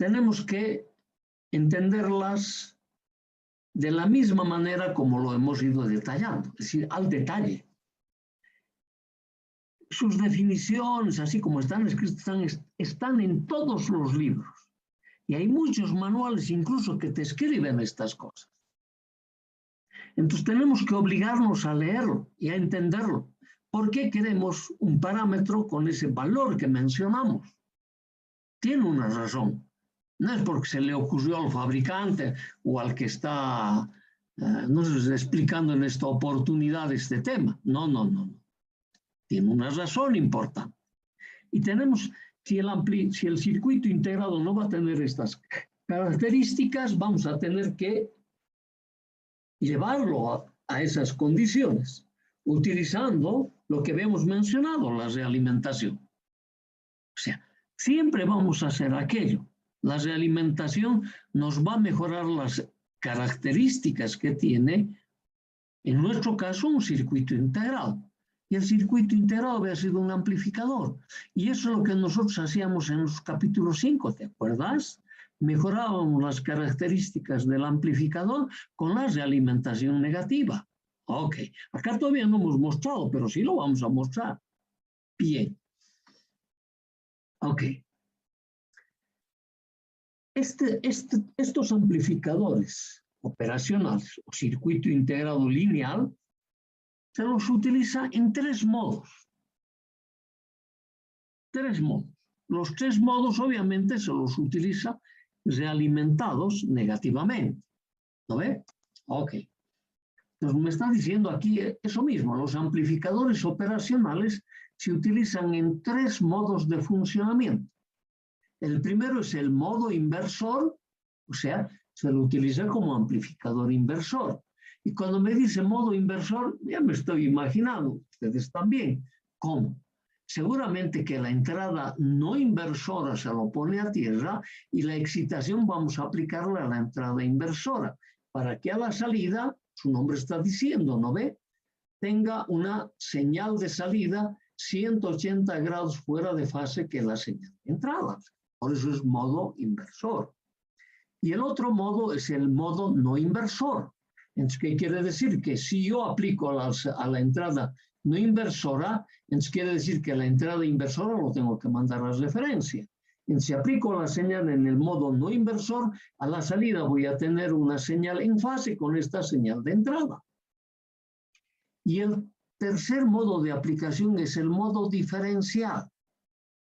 tenemos que entenderlas de la misma manera como lo hemos ido detallando, es decir, al detalle. Sus definiciones, así como están escritas, están en todos los libros. Y hay muchos manuales incluso que te escriben estas cosas. Entonces tenemos que obligarnos a leerlo y a entenderlo. ¿Por qué queremos un parámetro con ese valor que mencionamos? Tiene una razón. No es porque se le ocurrió al fabricante o al que está nos explicando en esta oportunidad este tema. No, no, no. Tiene una razón importante. Y tenemos, si el circuito integrado no va a tener estas características, vamos a tener que llevarlo a esas condiciones, utilizando lo que habíamos mencionado, la realimentación. O sea, siempre vamos a hacer aquello. La realimentación nos va a mejorar las características que tiene, en nuestro caso, un circuito integrado. Y el circuito integrado había sido un amplificador. Y eso es lo que nosotros hacíamos en los capítulos 5, ¿te acuerdas? Mejorábamos las características del amplificador con la realimentación negativa. Ok, acá todavía no hemos mostrado, pero sí lo vamos a mostrar. Bien. Ok. Estos amplificadores operacionales o circuito integrado lineal se los utiliza en tres modos. Tres modos. Los tres modos obviamente se los utiliza realimentados negativamente. ¿Lo ve? Ok. Entonces me está diciendo aquí eso mismo. Los amplificadores operacionales se utilizan en tres modos de funcionamiento. El primero es el modo inversor, o sea, se lo utiliza como amplificador inversor. Y cuando me dice modo inversor, ya me estoy imaginando, ustedes también, ¿cómo? Seguramente que la entrada no inversora se lo pone a tierra y la excitación vamos a aplicarla a la entrada inversora, para que a la salida, su nombre está diciendo, ¿no ve? Tenga una señal de salida 180 grados fuera de fase que la señal de entrada. Por eso es modo inversor. Y el otro modo es el modo no inversor. Entonces, ¿qué quiere decir? Que si yo aplico a la entrada no inversora, entonces quiere decir que la entrada inversora lo tengo que mandar a referencia. Entonces, si aplico la señal en el modo no inversor, a la salida voy a tener una señal en fase con esta señal de entrada. Y el tercer modo de aplicación es el modo diferencial.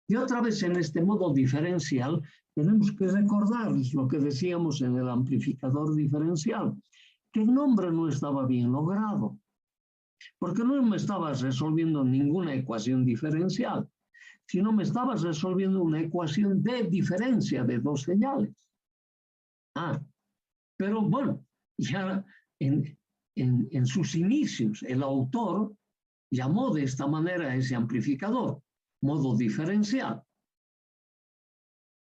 Y otra vez en este modo diferencial tenemos que recordar lo que decíamos en el amplificador diferencial, que el nombre no estaba bien logrado, porque no me estabas resolviendo ninguna ecuación diferencial, sino me estabas resolviendo una ecuación de diferencia de dos señales. Pero bueno, ya en sus inicios el autor llamó de esta manera a ese amplificador, modo diferencial.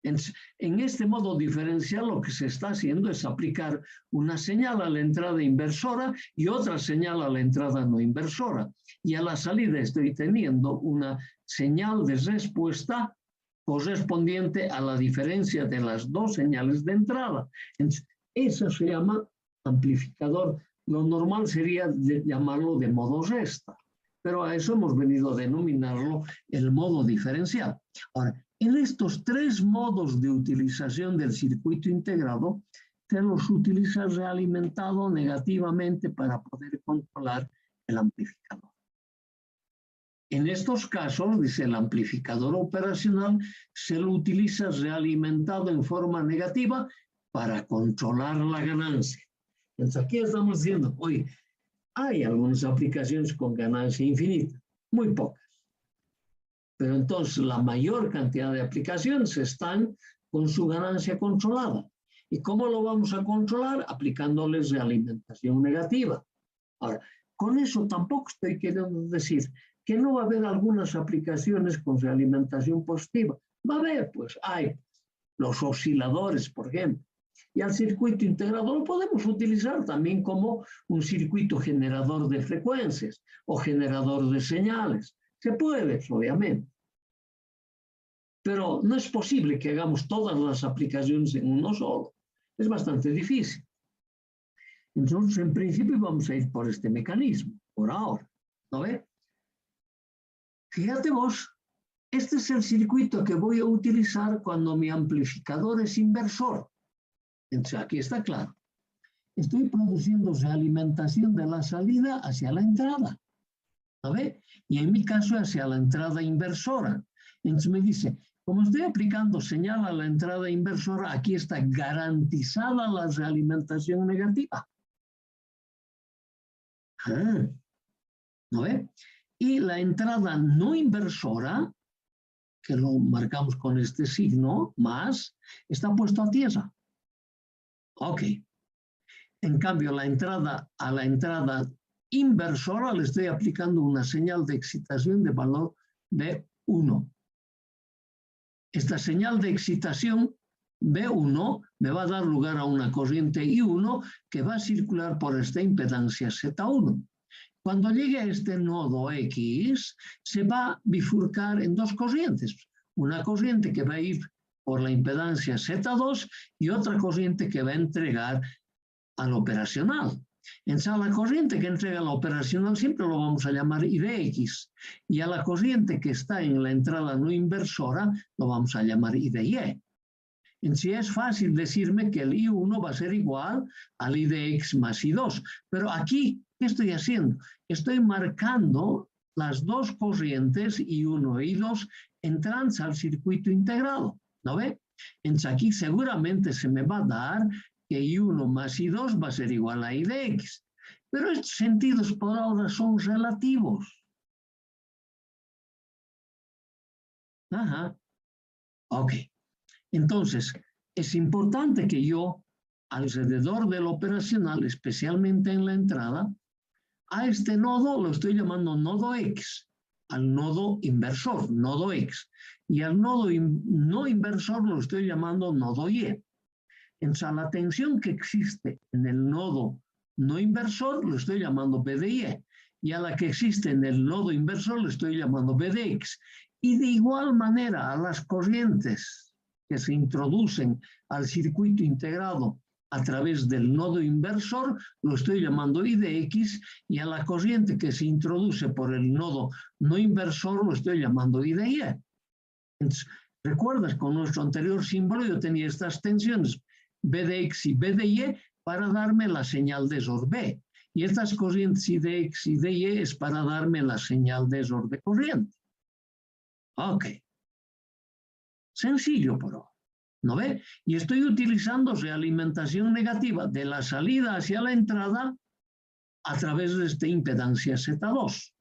En este modo diferencial lo que se está haciendo es aplicar una señal a la entrada inversora y otra señal a la entrada no inversora. Y a la salida estoy teniendo una señal de respuesta correspondiente a la diferencia de las dos señales de entrada. Entonces, eso se llama amplificador. Lo normal sería llamarlo de modo resta, pero a eso hemos venido a denominarlo el modo diferencial. Ahora, en estos tres modos de utilización del circuito integrado, se los utiliza realimentado negativamente para poder controlar el amplificador. En estos casos, dice el amplificador operacional, se lo utiliza realimentado en forma negativa para controlar la ganancia. Entonces aquí estamos diciendo, oye, hay algunas aplicaciones con ganancia infinita, muy pocas. Pero entonces la mayor cantidad de aplicaciones están con su ganancia controlada. ¿Y cómo lo vamos a controlar? Aplicándoles realimentación negativa. Ahora, con eso tampoco estoy queriendo decir que no va a haber algunas aplicaciones con realimentación positiva. Va a haber, pues hay los osciladores, por ejemplo. Y al circuito integrado lo podemos utilizar también como un circuito generador de frecuencias o generador de señales. Se puede, obviamente. pero no es posible que hagamos todas las aplicaciones en uno solo. Es bastante difícil. Entonces, en principio, vamos a ir por este mecanismo, por ahora. ¿No ve? Fíjate vos, este es el circuito que voy a utilizar cuando mi amplificador es inversor. Entonces, aquí está claro. Estoy produciendo realimentación de la salida hacia la entrada. ¿No ve? Y en mi caso, hacia la entrada inversora. Entonces me dice, como estoy aplicando señal a la entrada inversora, aquí está garantizada la realimentación negativa. ¿No ve? Y la entrada no inversora, que lo marcamos con este signo, más, está puesto a tierra. Ok. En cambio, a la entrada inversora le estoy aplicando una señal de excitación de valor B1. Esta señal de excitación B1 me va a dar lugar a una corriente I1 que va a circular por esta impedancia Z1. Cuando llegue a este nodo X, se va a bifurcar en dos corrientes. Una corriente que va a ir por la impedancia Z2 y otra corriente que va a entregar al operacional. Entonces, a la corriente que entrega la operacional siempre lo vamos a llamar IDX, y a la corriente que está en la entrada no inversora lo vamos a llamar IDY. Entonces, es fácil decirme que el I1 va a ser igual al IDX más I2, pero aquí, ¿qué estoy haciendo? Estoy marcando las dos corrientes I1 e I2 entrantes al circuito integrado, ¿no ve? Entonces, aquí seguramente se me va a dar que I1 más I2 va a ser igual a IDX. Pero estos sentidos por ahora son relativos. Ajá. Ok. Entonces, es importante que yo, alrededor del operacional, especialmente en la entrada, a este nodo lo estoy llamando nodo X, al nodo inversor, nodo X. Y al nodo no inversor lo estoy llamando nodo Y. Entonces, a la tensión que existe en el nodo no inversor lo estoy llamando BDY, y a la que existe en el nodo inversor lo estoy llamando BDX. Y de igual manera a las corrientes que se introducen al circuito integrado a través del nodo inversor lo estoy llamando IDX, y a la corriente que se introduce por el nodo no inversor lo estoy llamando IDY. Entonces, ¿recuerdas? Con nuestro anterior símbolo yo tenía estas tensiones BDX y BDY para darme la señal de SOR-B. Y estas corrientes IDX y DY es para darme la señal de SOR de corriente. Ok. Sencillo por ahora. ¿No ve? Y estoy utilizando realimentación negativa de la salida hacia la entrada a través de esta impedancia Z2.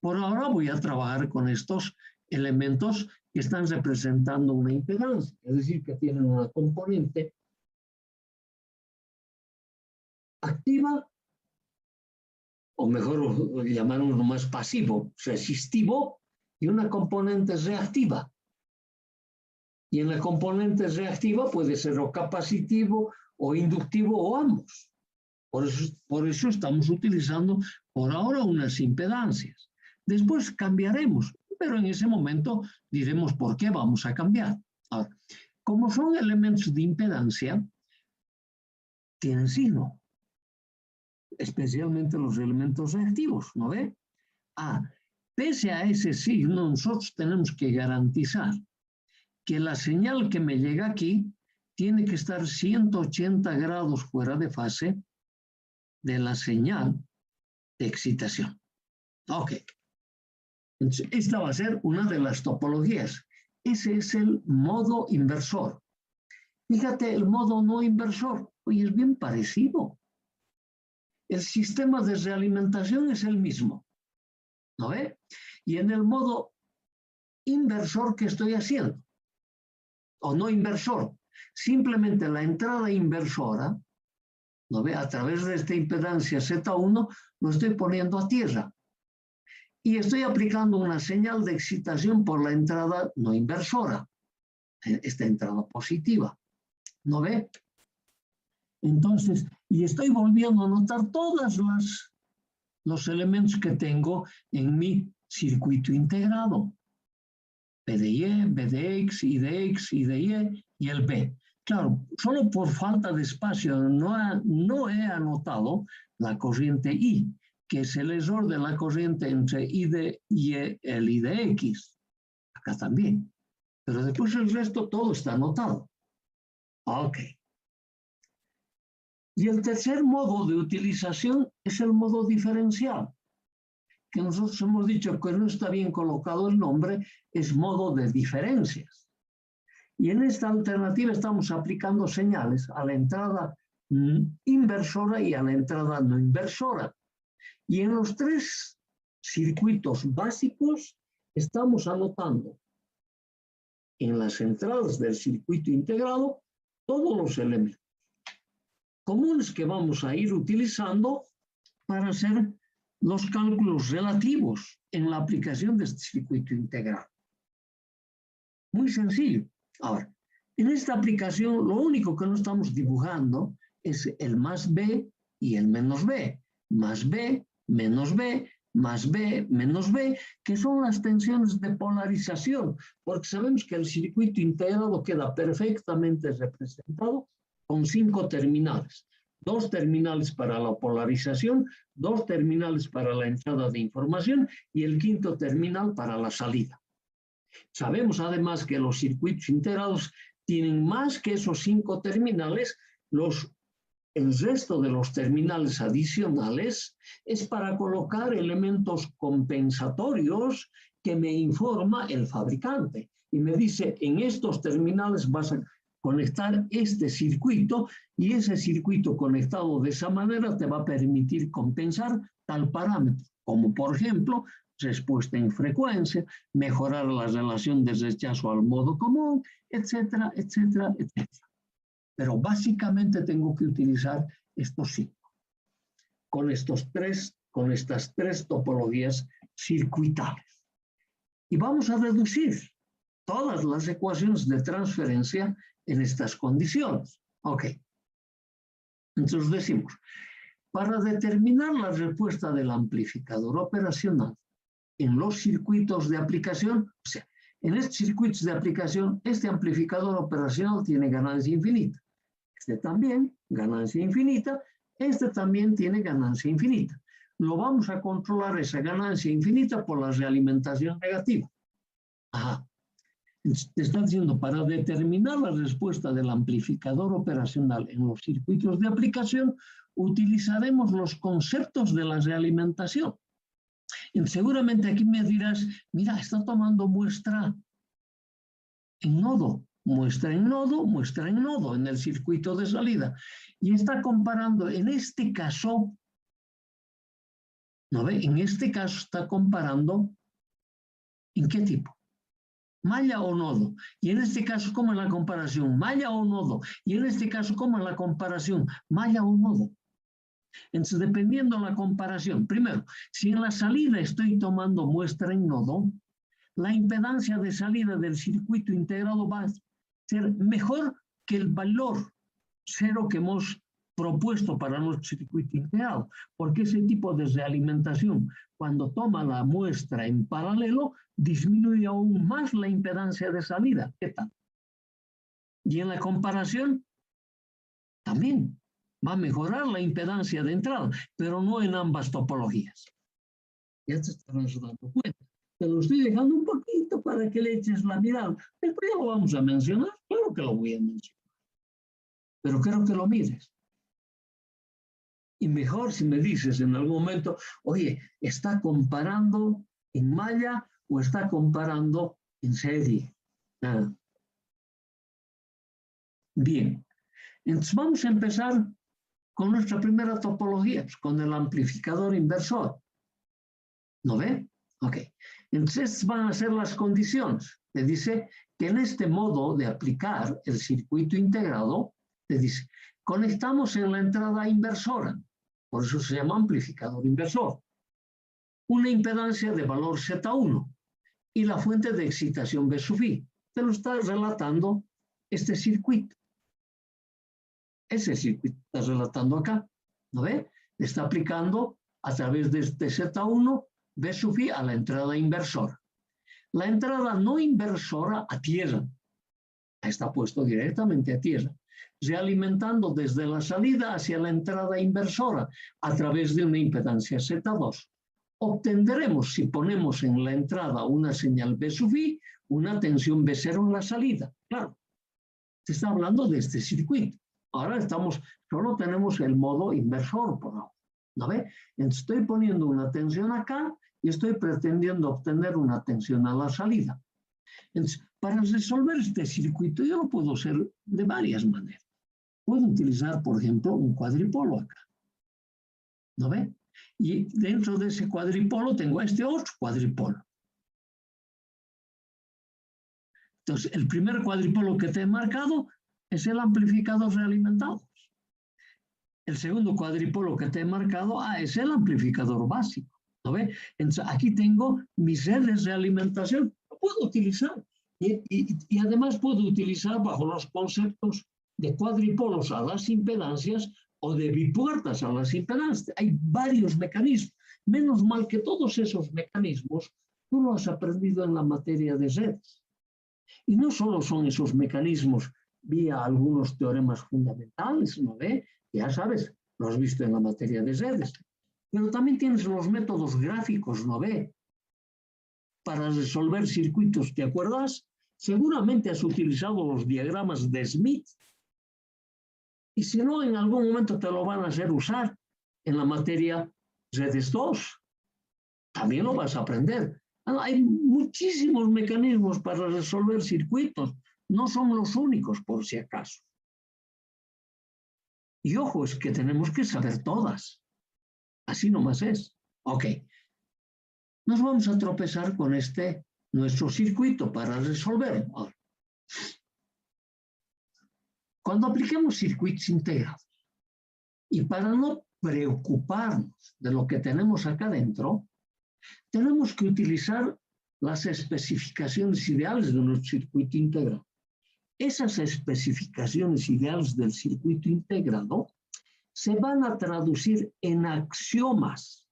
Por ahora voy a trabajar con estos elementos que están representando una impedancia, es decir, que tienen una componente activa, o mejor llamar uno más pasivo, resistivo, y una componente reactiva. Y en la componente reactiva puede ser o capacitivo o inductivo o ambos. Por eso estamos utilizando por ahora unas impedancias. Después cambiaremos, pero en ese momento diremos por qué vamos a cambiar. Ahora, como son elementos de impedancia, tienen signo. Especialmente los elementos reactivos, ¿no ve? Pese a ese signo, nosotros tenemos que garantizar que la señal que me llega aquí tiene que estar 180 grados fuera de fase de la señal de excitación. Ok. Entonces, esta va a ser una de las topologías. Ese es el modo inversor. Fíjate, el modo no inversor, oye, es bien parecido. El sistema de realimentación es el mismo, ¿no ve? Y en el modo inversor, ¿qué estoy haciendo? O no inversor, simplemente la entrada inversora, ¿no ve? A través de esta impedancia Z1, lo estoy poniendo a tierra. Y estoy aplicando una señal de excitación por la entrada no inversora, esta entrada positiva, ¿no ve? Entonces, y estoy volviendo a notar todos los elementos que tengo en mi circuito integrado. P de Y, B de X, I de X, I de Y y el B. Claro, solo por falta de espacio no he anotado la corriente I, que es el error de la corriente entre I de Y y el I de X. Acá también. Pero después el resto todo está anotado. Ok. Y el tercer modo de utilización es el modo diferencial, que nosotros hemos dicho que no está bien colocado el nombre, es modo de diferencias. Y en esta alternativa estamos aplicando señales a la entrada inversora y a la entrada no inversora. Y en los tres circuitos básicos estamos anotando en las entradas del circuito integrado todos los elementos comunes que vamos a ir utilizando para hacer los cálculos relativos en la aplicación de este circuito integrado. Muy sencillo. Ahora, en esta aplicación lo único que no estamos dibujando es el más B y el menos B. Más B, menos B, más B, menos B, que son las tensiones de polarización, porque sabemos que el circuito integrado queda perfectamente representado con 5 terminales. 2 terminales para la polarización, 2 terminales para la entrada de información y el 5.º terminal para la salida. Sabemos además que los circuitos integrados tienen más que esos 5 terminales. El resto de los terminales adicionales es para colocar elementos compensatorios que me informa el fabricante. Y me dice, en estos terminales vas a conectar este circuito y ese circuito conectado de esa manera te va a permitir compensar tal parámetro, como por ejemplo, respuesta en frecuencia, mejorar la relación de rechazo al modo común, etcétera, etcétera, etcétera. Pero básicamente tengo que utilizar estos 5, con estas tres topologías circuitales. Y vamos a reducir todas las ecuaciones de transferencia en estas condiciones. Ok. Entonces decimos, para determinar la respuesta del amplificador operacional en los circuitos de aplicación, o sea, en estos circuitos de aplicación, este amplificador operacional tiene ganancia infinita. Este también, ganancia infinita. Este también tiene ganancia infinita. Lo vamos a controlar esa ganancia infinita por la realimentación negativa. Ajá. Te está diciendo, para determinar la respuesta del amplificador operacional en los circuitos de aplicación, utilizaremos los conceptos de la realimentación. Y seguramente aquí me dirás, mira, está tomando muestra en nodo, muestra en nodo, muestra en nodo en el circuito de salida. Y está comparando, en este caso, ¿no ve? En este caso está comparando, ¿en qué tipo? Malla o nodo. Y en este caso, ¿cómo es la comparación? Malla o nodo. Y en este caso, ¿cómo es la comparación? Malla o nodo. Entonces, dependiendo de la comparación, primero, si en la salida estoy tomando muestra en nodo, la impedancia de salida del circuito integrado va a ser mejor que el valor cero que hemos propuesto para nuestro circuito integrado, porque ese tipo de realimentación, cuando toma la muestra en paralelo, disminuye aún más la impedancia de salida. ¿Qué tal? Y en la comparación, también va a mejorar la impedancia de entrada, pero no en ambas topologías. Ya te estarás dando cuenta. Te lo estoy dejando un poquito para que le eches la mirada. Después ya lo vamos a mencionar. Claro que lo voy a mencionar. Pero quiero que lo mires. Y mejor si me dices en algún momento, oye, ¿está comparando en malla o está comparando en serie? Nada. Bien. Entonces vamos a empezar con nuestra primera topología, pues con el amplificador inversor. ¿No ve? Ok. Entonces van a ser las condiciones. Te dice que en este modo de aplicar el circuito integrado, te dice, conectamos en la entrada inversora, por eso se llama amplificador inversor, una impedancia de valor Z1 y la fuente de excitación B sub I. Te lo está relatando este circuito. Ese circuito está relatando acá, ¿no ve? Está aplicando a través de este Z1 B sub I a la entrada inversora. la entrada no inversora a tierra. Está puesto directamente a tierra, realimentando desde la salida hacia la entrada inversora a través de una impedancia Z2. Obtendremos, si ponemos en la entrada una señal B sub I, una tensión B0 en la salida. Claro, se está hablando de este circuito. Ahora solo tenemos el modo inversor por ahora. ¿No ve? Estoy poniendo una tensión acá y estoy pretendiendo obtener una tensión a la salida. Entonces, para resolver este circuito yo lo puedo hacer de varias maneras. Puedo utilizar, por ejemplo, un cuadripolo acá. ¿No ve? Y dentro de ese cuadripolo tengo este otro cuadripolo. Entonces, el primer cuadripolo que te he marcado es el amplificador realimentado. El segundo cuadripolo que te he marcado es el amplificador básico. ¿No ve? Entonces, aquí tengo mis redes de alimentación. Lo puedo utilizar. Y además puedo utilizar bajo los conceptos de cuadripolos a las impedancias o de bipuertas a las impedancias. Hay varios mecanismos. Menos mal que todos esos mecanismos tú lo has aprendido en la materia de redes. Y no solo son esos mecanismos vía algunos teoremas fundamentales, ¿no ve? Ya sabes, lo has visto en la materia de redes. Pero también tienes los métodos gráficos, ¿no ve? Para resolver circuitos, ¿te acuerdas? Seguramente has utilizado los diagramas de Smith. Y si no, en algún momento te lo van a hacer usar en la materia redes 2. También lo vas a aprender. Hay muchísimos mecanismos para resolver circuitos. No son los únicos, por si acaso. Y ojo, es que tenemos que saber todas. Así nomás es. Ok. Nos vamos a tropezar con nuestro circuito para resolver. Ahora, cuando apliquemos circuitos integrados, y para no preocuparnos de lo que tenemos acá adentro, tenemos que utilizar las especificaciones ideales de nuestro circuito integrado. Esas especificaciones ideales del circuito integrado se van a traducir en axiomas.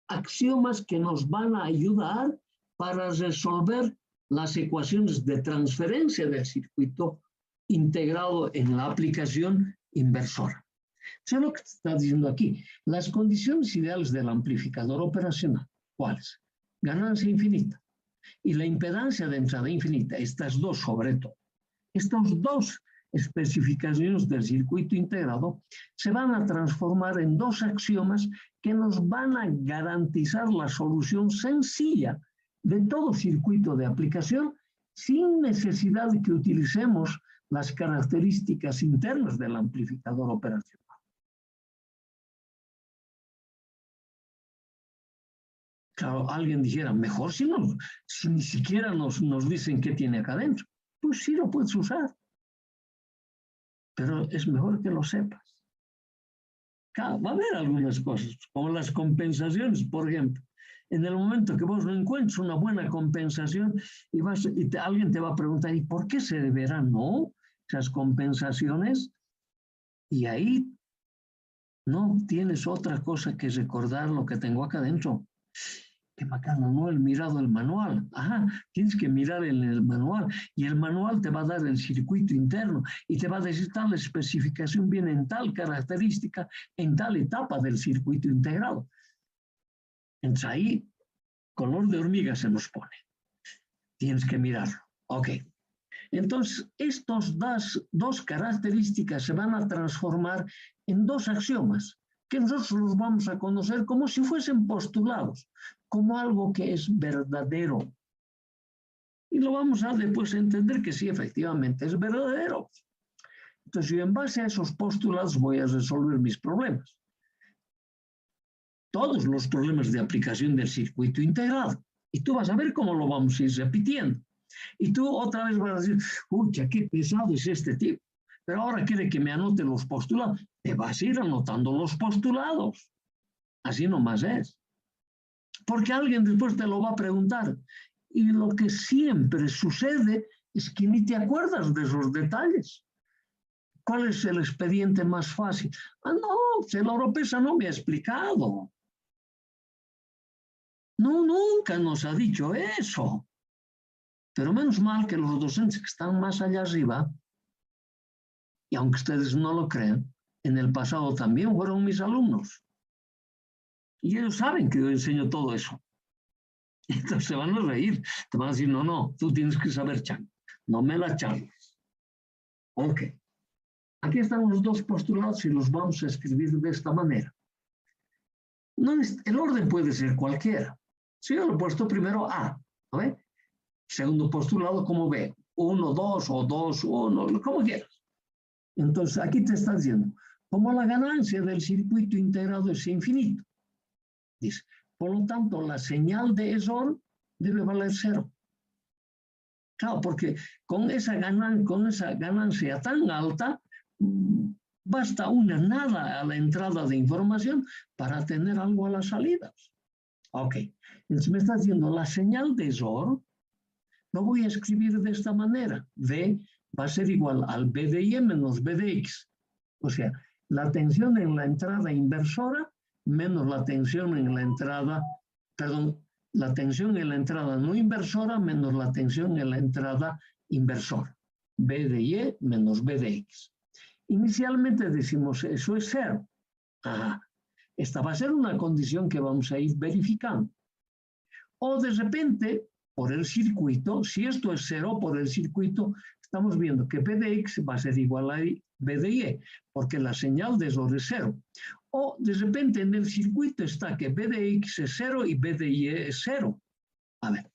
Axiomas que nos van a ayudar para resolver las ecuaciones de transferencia del circuito integrado en la aplicación inversora. Eso es lo que te está diciendo aquí. Las condiciones ideales del amplificador operacional, ¿cuáles? Ganancia infinita y la impedancia de entrada infinita, estas dos sobre todo. Estas dos especificaciones del circuito integrado se van a transformar en dos axiomas que nos van a garantizar la solución sencilla de todo circuito de aplicación sin necesidad de que utilicemos las características internas del amplificador operacional. Claro, alguien dijera, mejor si ni siquiera nos dicen qué tiene acá adentro. Pues sí lo puedes usar, pero es mejor que lo sepas. Claro, va a haber algunas cosas, como las compensaciones, por ejemplo. En el momento que vos no encuentres una buena compensación alguien te va a preguntar, ¿y por qué se deberán no esas compensaciones? Y ahí no tienes otra cosa que recordar lo que tengo acá adentro. Qué bacano, no he mirado el manual. Ajá, tienes que mirar en el manual. Y el manual te va a dar el circuito interno y te va a decir tal especificación viene en tal característica, en tal etapa del circuito integrado. Entonces ahí, color de hormiga se nos pone. Tienes que mirarlo. Ok. Entonces, estas dos características se van a transformar en dos axiomas que nosotros los vamos a conocer como si fuesen postulados, como algo que es verdadero. Y lo vamos a después entender que sí, efectivamente es verdadero. Entonces, yo en base a esos postulados voy a resolver mis problemas. Todos los problemas de aplicación del circuito integrado. Y tú vas a ver cómo lo vamos a ir repitiendo. Y tú otra vez vas a decir, uy, qué pesado es este tipo. Pero ahora quiere que me anote los postulados. Te vas a ir anotando los postulados. Así nomás es. Porque alguien después te lo va a preguntar. Y lo que siempre sucede es que ni te acuerdas de esos detalles. ¿Cuál es el expediente más fácil? No, el Oropesa no me ha explicado. No, nunca nos ha dicho eso. Pero menos mal que los docentes que están más allá arriba, y aunque ustedes no lo crean, en el pasado también fueron mis alumnos. Y ellos saben que yo enseño todo eso. Entonces se van a reír. Te van a decir, no, tú tienes que saber Chan. No me la charles. Ok. Aquí están los dos postulados y los vamos a escribir de esta manera. No, el orden puede ser cualquiera. Si yo lo he puesto primero A, ¿no? Segundo postulado como B, 1, 2 o 2, 1, como quieras. Entonces aquí te está diciendo, como la ganancia del circuito integrado es infinito, dice, por lo tanto la señal de ESOR debe valer 0. Claro, porque con esa ganancia tan alta, basta una nada a la entrada de información para tener algo a las salidas. Ok, entonces me está diciendo la señal de ESOR, lo voy a escribir de esta manera. V va a ser igual al B de Y menos B de X. O sea, la tensión en la entrada inversora menos la tensión en la entrada, perdón, la tensión en la entrada no inversora menos la tensión en la entrada inversora. B de Y menos B de X. Inicialmente decimos eso es 0. Ajá. Esta va a ser una condición que vamos a ir verificando. O de repente, por el circuito, si esto es 0 por el circuito, estamos viendo que B de X va a ser igual a B de Y, porque la señal de ESOR es 0. O de repente en el circuito está que B de X es 0 y B de Y es 0. A ver,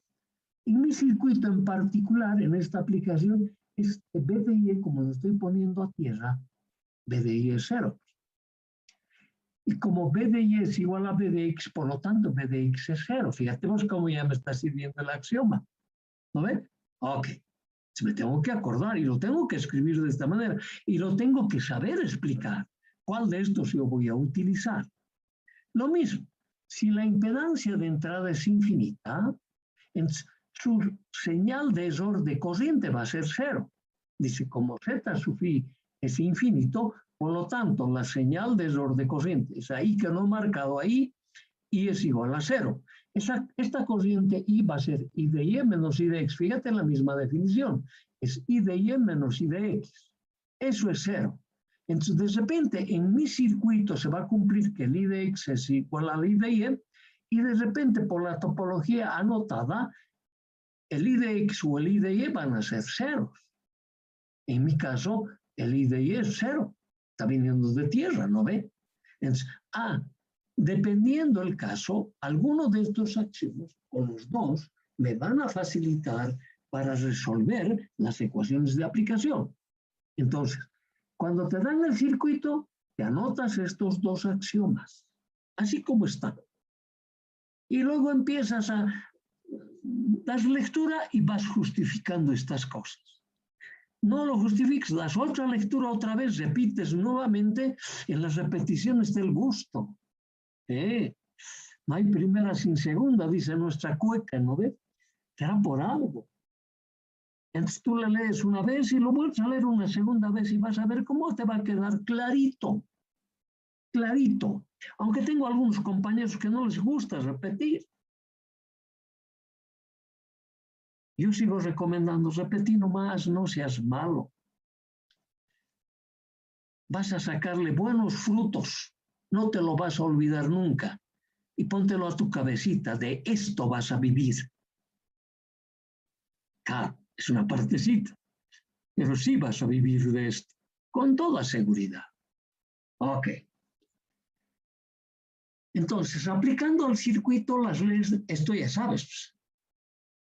en mi circuito en particular, en esta aplicación, es B de Y, como lo estoy poniendo a tierra, B de Y es 0. Y como B de Y es igual a B de X, por lo tanto, B de X es 0. Fíjate vos cómo ya me está sirviendo el axioma. ¿No ves? Ok. Me tengo que acordar y lo tengo que escribir de esta manera. Y lo tengo que saber explicar. ¿Cuál de estos yo voy a utilizar? Lo mismo. Si la impedancia de entrada es infinita, su señal de ESOR de corriente va a ser 0. Dice, como Z sub i es infinito, por lo tanto, la señal de ESOR de corriente es ahí que no he marcado ahí, y es igual a 0. Esta corriente I va a ser I de Y menos I de X. Fíjate en la misma definición. Es I de Y menos I de X. Eso es 0. Entonces, de repente, en mi circuito se va a cumplir que el I de X es igual al I de Y, y de repente, por la topología anotada, el I de X o el I de Y van a ser ceros. En mi caso, el I de Y es 0. Está viniendo de tierra, ¿no ve? Entonces, dependiendo del caso, alguno de estos axiomas, o los dos, me van a facilitar para resolver las ecuaciones de aplicación. Entonces, cuando te dan el circuito, te anotas estos dos axiomas, así como están. Y luego empiezas a dar lectura y vas justificando estas cosas. No lo justifiques, das otra lectura otra vez, repites nuevamente, en las repeticiones del gusto. No hay primera sin segunda, dice nuestra cueca, ¿no ves? Será por algo. Entonces tú le lees una vez y lo vuelves a leer una segunda vez y vas a ver cómo te va a quedar clarito. Clarito. Aunque tengo algunos compañeros que no les gusta repetir. Yo sigo recomendando, repetir nomás, no seas malo. Vas a sacarle buenos frutos. No te lo vas a olvidar nunca. Y póntelo a tu cabecita, de esto vas a vivir. Claro, es una partecita, pero sí vas a vivir de esto, con toda seguridad. Ok. Entonces, aplicando al circuito las leyes, esto ya sabes,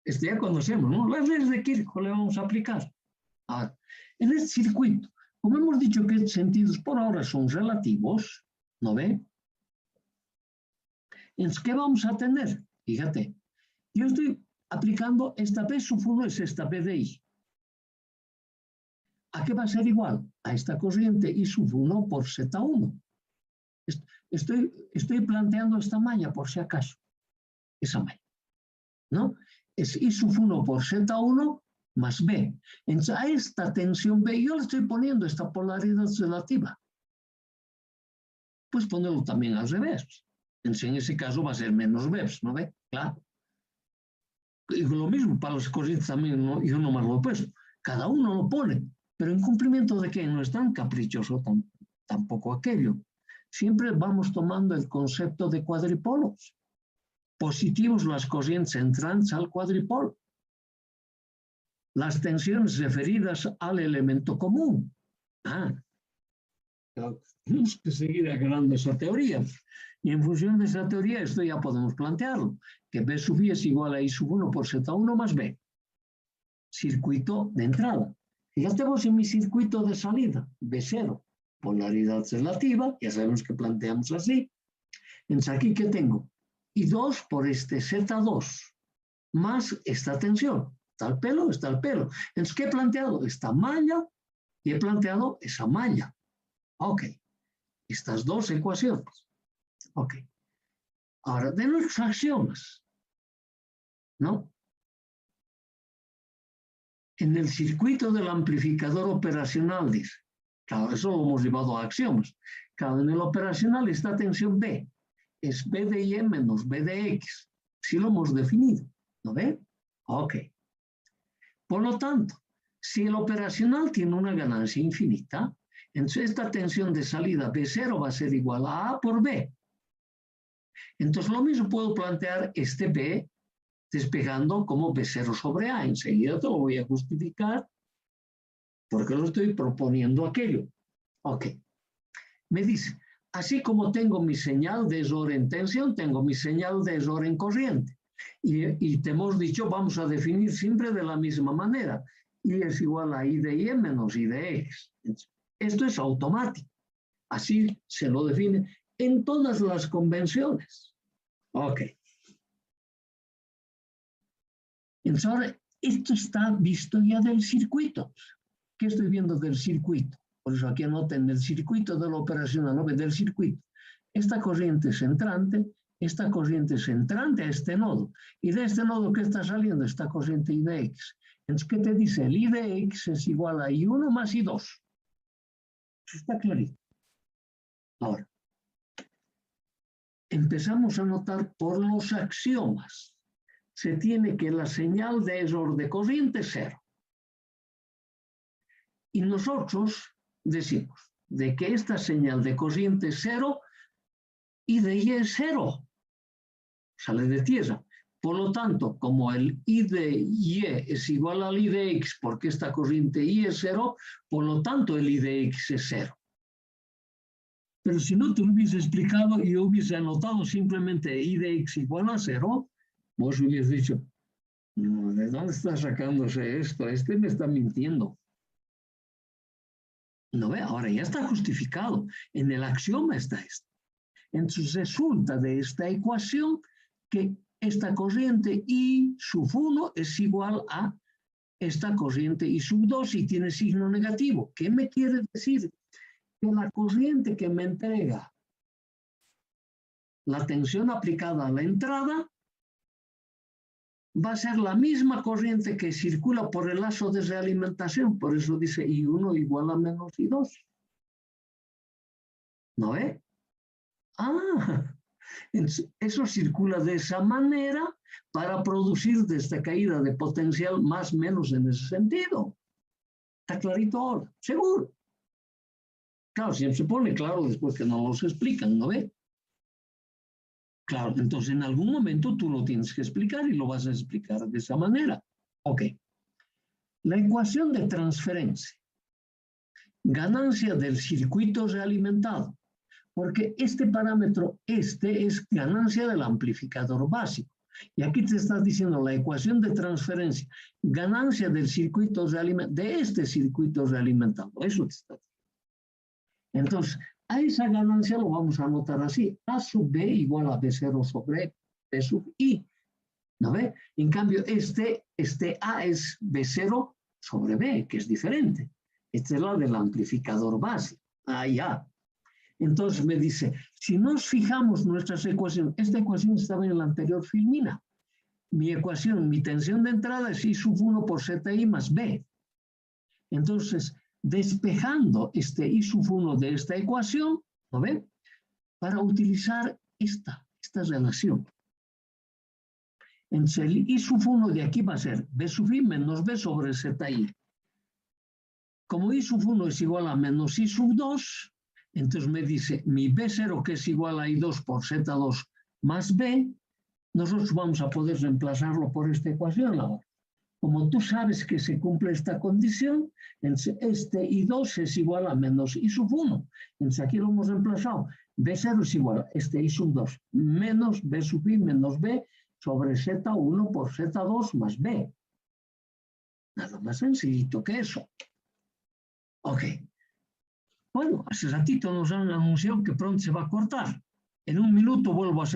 esto ya conocemos, ¿no? Las leyes de Kirchhoff le vamos a aplicar. Ahora, en este circuito, como hemos dicho que estos sentidos por ahora son relativos, ¿no ve? Entonces, ¿qué vamos a tener? Fíjate, yo estoy aplicando esta P sub 1 es esta P de I. ¿A qué va a ser igual? A esta corriente I sub 1 por Z1. Estoy planteando esta malla por si acaso. Esa malla. ¿No? Es I sub 1 por Z1 más B. Entonces, a esta tensión B, yo le estoy poniendo esta polaridad relativa. Pues ponerlo también al revés. Entonces, en ese caso va a ser menos BEPS, ¿no ve? Claro. Y lo mismo para las corrientes también, ¿no? Yo no más lo he puesto. Cada uno lo pone, pero en cumplimiento de que no es tan caprichoso tampoco aquello. Siempre vamos tomando el concepto de cuadripolos. Positivos las corrientes entrantes al cuadripolo. Las tensiones referidas al elemento común. Tenemos que seguir aclarando esa teoría. Y en función de esa teoría, esto ya podemos plantearlo, que B sub I es igual a I sub 1 por Z1 más B. Circuito de entrada. Fíjate vos en mi circuito de salida, B0, polaridad relativa, ya sabemos que planteamos así. Entonces, ¿aquí qué tengo? I2 por este Z2, más esta tensión. Está el pelo, está el pelo. Entonces, ¿qué he planteado? Esta malla y he planteado esa malla. Ok. Estas dos ecuaciones. Ok. Ahora, de nuestros axiomas, ¿no? En el circuito del amplificador operacional, dice. Claro, eso lo hemos llevado a axiomas. Claro, en el operacional esta tensión B es B de Y menos B de X. Sí lo hemos definido, ¿no ve? Ok. Por lo tanto, si el operacional tiene una ganancia infinita, entonces esta tensión de salida B0 va a ser igual a A por B. Entonces lo mismo puedo plantear este B despejando como B0 sobre A. Enseguida te lo voy a justificar porque lo estoy proponiendo aquello. Ok. Me dice, así como tengo mi señal de error en tensión, tengo mi señal de error en corriente. Y te hemos dicho, vamos a definir siempre de la misma manera. Y es igual a I de Y menos I de X. Esto es automático. Así se lo define en todas las convenciones. Ok. Entonces ahora, esto está visto ya del circuito. ¿Qué estoy viendo del circuito? Por eso aquí anoten el circuito de la operación, no del circuito. Esta corriente es entrante a este nodo. Y de este nodo, ¿qué está saliendo? Esta corriente I de X. Entonces, ¿qué te dice? El I de X es igual a I1 más I2. Eso está clarito. Ahora, empezamos a notar por los axiomas. Se tiene que la señal de error de corriente es cero. Y nosotros decimos de que esta señal de corriente es cero y de Y es cero. Sale de tierra. Por lo tanto, como el I de Y es igual al I de X, porque esta corriente I es cero, por lo tanto el I de X es cero. Pero si no te lo hubiese explicado y yo hubiese anotado simplemente I de X igual a cero, vos hubieses dicho, no, ¿de dónde está sacándose esto? Este me está mintiendo. ¿No ve? Ahora ya está justificado. En el axioma está esto. Entonces resulta de esta ecuación que esta corriente I sub 1 es igual a esta corriente I sub 2 y tiene signo negativo. ¿Qué me quiere decir? Que la corriente que me entrega la tensión aplicada a la entrada va a ser la misma corriente que circula por el lazo de realimentación. Por eso dice I1 igual a menos I2. ¿No ve? Eso circula de esa manera para producir esta caída de potencial más o menos en ese sentido. ¿Está clarito ahora? Seguro. Claro, siempre se pone claro después que no los explican, ¿no ve? Claro, entonces en algún momento tú lo tienes que explicar y lo vas a explicar de esa manera. Ok. La ecuación de transferencia. Ganancia del circuito realimentado. Porque este parámetro, es ganancia del amplificador básico. Y aquí te estás diciendo la ecuación de transferencia, ganancia del circuito de este circuito realimentado. Eso te está diciendo. Entonces, a esa ganancia lo vamos a anotar así. A sub B igual a B0 sobre B sub I. ¿No ve? En cambio, este A es B0 sobre B, que es diferente. Esta es la del amplificador básico. Ahí A. Entonces me dice, si nos fijamos nuestras ecuaciones, esta ecuación estaba en la anterior filmina. Mi ecuación, mi tensión de entrada es I sub 1 por ZI más B. Entonces, despejando este I sub 1 de esta ecuación, ¿no ven? Para utilizar esta esta relación. Entonces el I sub 1 de aquí va a ser B sub I menos B sobre ZI. Como I sub 1 es igual a menos I sub 2, entonces me dice mi B0, que es igual a I2 por Z2 más B, nosotros vamos a poder reemplazarlo por esta ecuación ahora. Como tú sabes que se cumple esta condición, este I2 es igual a menos I sub 1. Entonces aquí lo hemos reemplazado. B0 es igual a este I sub 2 menos B sub I menos B sobre Z1 por Z2 más B. Nada más sencillito que eso. Ok. Bueno, hace ratito nos han anunciado que pronto se va a cortar. En un minuto vuelvo a hacer.